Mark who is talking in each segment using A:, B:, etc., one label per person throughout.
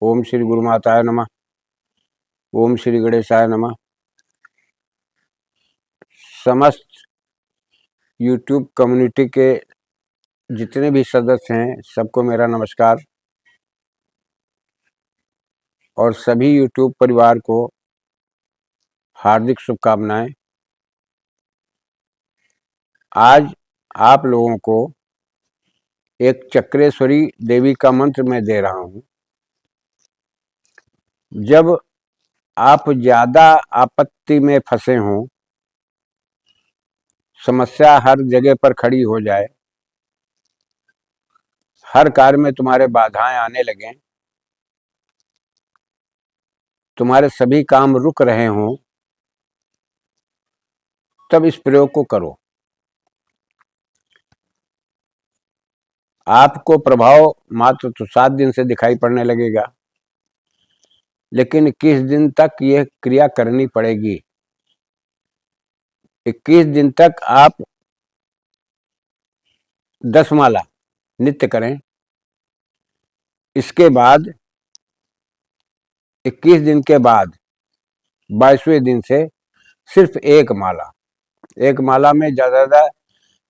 A: ओम श्री गुरु माताय नमः। ओम श्री गणेशाय नमः। समस्त यूट्यूब कम्युनिटी के जितने भी सदस्य हैं सबको मेरा नमस्कार और सभी यूट्यूब परिवार को हार्दिक शुभकामनाएं। आज आप लोगों को एक चक्रेश्वरी देवी का मंत्र मैं दे रहा हूं। जब आप ज्यादा आपत्ति में फंसे हों, समस्या हर जगह पर खड़ी हो जाए, हर कार्य में तुम्हारे बाधाएं आने लगें, तुम्हारे सभी काम रुक रहे हों, तब इस प्रयोग को करो। आपको प्रभाव मात्र तो 7 दिन से दिखाई पड़ने लगेगा, लेकिन 21 दिन तक यह क्रिया करनी पड़ेगी। 21 दिन तक आप 10 माला नित्य करें। इसके बाद 21 दिन के बाद 22वें दिन से सिर्फ एक माला में ज्यादा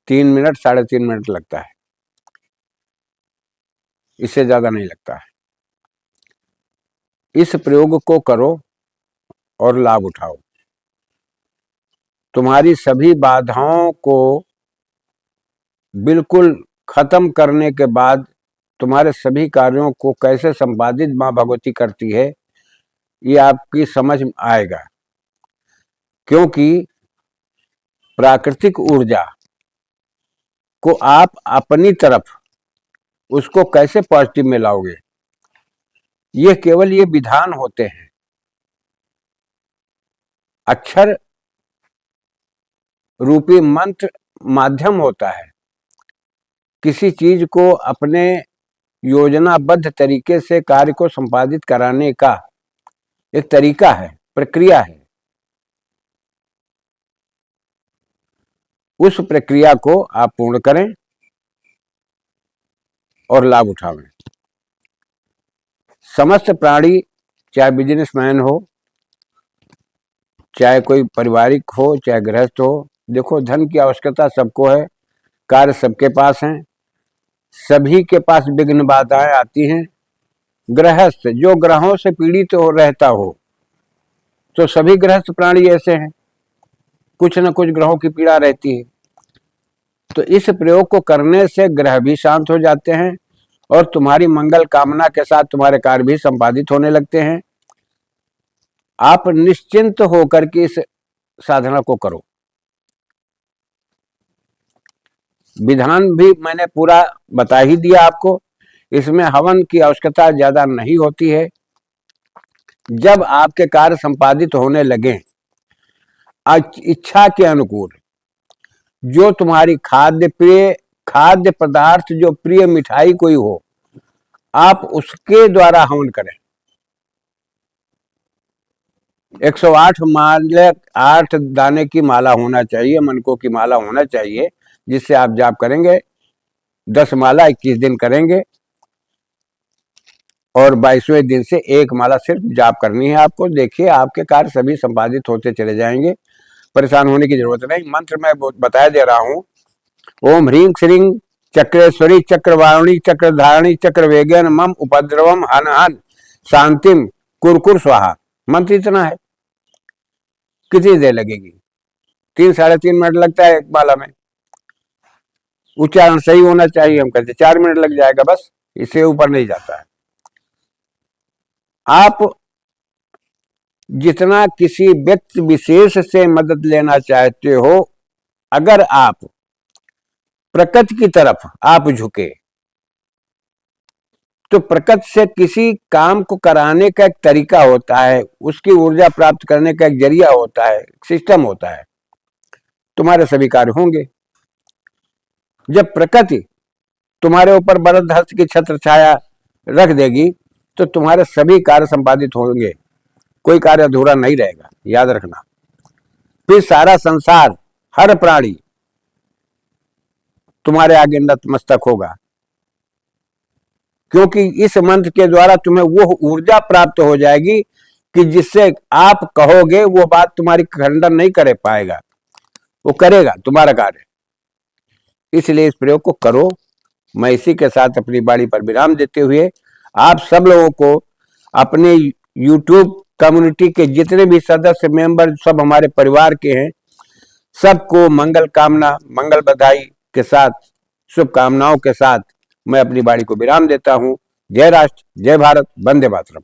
A: 3 मिनट 3.5 मिनट लगता है, इससे ज्यादा नहीं लगता है। इस प्रयोग को करो और लाभ उठाओ। तुम्हारी सभी बाधाओं को बिल्कुल खत्म करने के बाद तुम्हारे सभी कार्यों को कैसे संपादित मां भगवती करती है, ये आपकी समझ में आएगा। क्योंकि प्राकृतिक ऊर्जा को आप अपनी तरफ उसको कैसे पॉजिटिव में लाओगे, ये केवल ये विधान होते हैं। अक्षर रूपी मंत्र माध्यम होता है। किसी चीज को अपने योजनाबद्ध तरीके से कार्य को संपादित कराने का एक तरीका है, प्रक्रिया है। उस प्रक्रिया को आप पूर्ण करें और लाभ उठावें। समस्त प्राणी, चाहे बिजनेसमैन हो, चाहे कोई पारिवारिक हो, चाहे गृहस्थ हो, देखो धन की आवश्यकता सबको है, कार्य सबके पास हैं, सभी के पास विघ्न बाधाएं आती हैं। गृहस्थ जो ग्रहों से पीड़ित हो रहता हो, तो सभी गृहस्थ प्राणी ऐसे हैं, कुछ न कुछ ग्रहों की पीड़ा रहती है। तो इस प्रयोग को करने से ग्रह भी शांत हो जाते हैं और तुम्हारी मंगल कामना के साथ तुम्हारे कार्य भी संपादित होने लगते हैं। आप निश्चिंत होकर के इस साधना को करो। विधान भी मैंने पूरा बता ही दिया आपको। इसमें हवन की आवश्यकता ज्यादा नहीं होती है। जब आपके कार्य संपादित होने लगे, इच्छा के अनुकूल जो तुम्हारी खाद्य पदार्थ, जो प्रिय मिठाई कोई हो, आप उसके द्वारा हवन करें। 108 माला, 8 दाने की माला होना चाहिए, मनकों की माला होना चाहिए, जिससे आप जाप करेंगे। 10 माला 21 दिन करेंगे और 22वें दिन से एक माला सिर्फ जाप करनी है आपको। देखिए आपके कार्य सभी संपादित होते चले जाएंगे, परेशान होने की जरूरत नहीं। मंत्र मैं बता दे रहा हूं। ओम ह्रीं श्रीं चक्रेश्वरी चक्रवाणी चक्रधारणी चक्रवेगन मम उपद्रवम हन हन शांतिम कुरकुर स्वाहा। मंत्र इतना है। कितनी देर लगेगी? 3 3.5 मिनट लगता है एक माला में। उच्चारण सही होना चाहिए, हम कहते 4 मिनट लग जाएगा, बस, इससे ऊपर नहीं जाता है। आप जितना किसी व्यक्ति विशेष से मदद लेना चाहते हो, अगर आप प्रकृति की तरफ आप झुके, तो प्रकृति से किसी काम को कराने का एक तरीका होता है, उसकी ऊर्जा प्राप्त करने का एक जरिया होता है, सिस्टम होता है। तुम्हारे सभी कार्य होंगे। जब प्रकृति तुम्हारे ऊपर वरद हस्त की छत्र छाया रख देगी, तो तुम्हारे सभी कार्य संपादित होंगे, कोई कार्य अधूरा नहीं रहेगा, याद रखना। फिर सारा संसार, हर प्राणी तुम्हारे आगे नतमस्तक होगा। क्योंकि इस मंत्र के द्वारा तुम्हें वो ऊर्जा प्राप्त हो जाएगी कि जिससे आप कहोगे वो बात तुम्हारी खंडन नहीं कर पाएगा, वो करेगा तुम्हारा कार्य। इसलिए इस प्रयोग को करो। मैं इसी के साथ अपनी वाणी पर विराम देते हुए आप सब लोगों को, अपने YouTube कम्युनिटी के जितने भी सदस्य मेंबर सब हमारे परिवार के हैं, सबको मंगल कामना, मंगल बधाई के साथ, शुभकामनाओं के साथ मैं अपनी वाणी को विराम देता हूं। जय राष्ट्र, जय भारत, वंदे मातरम।